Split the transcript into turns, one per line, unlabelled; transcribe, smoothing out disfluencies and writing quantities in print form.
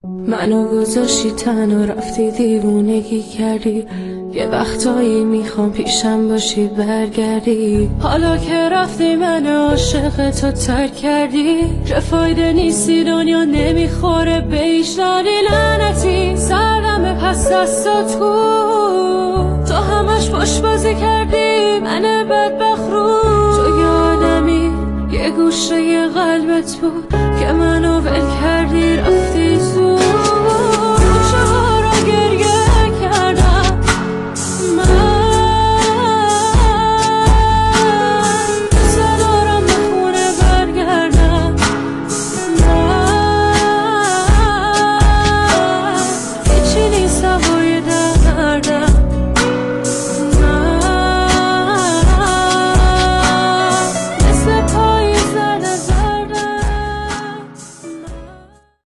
منو گذاشتی تنها رفتی دیوونگی کردی، یه وقتایی میخوام پیشم باشی برگردی. حالا که رفتی من عاشق تو ترک کردی، چه فایده نیستی دنیا نمیخوره به هیچ رانی. لعنتی سردم پس دستات تو همش باش بازی کردی من بدبخت رو. تو یه آدمی یه گوشه قلبت بود که منو ول کردی.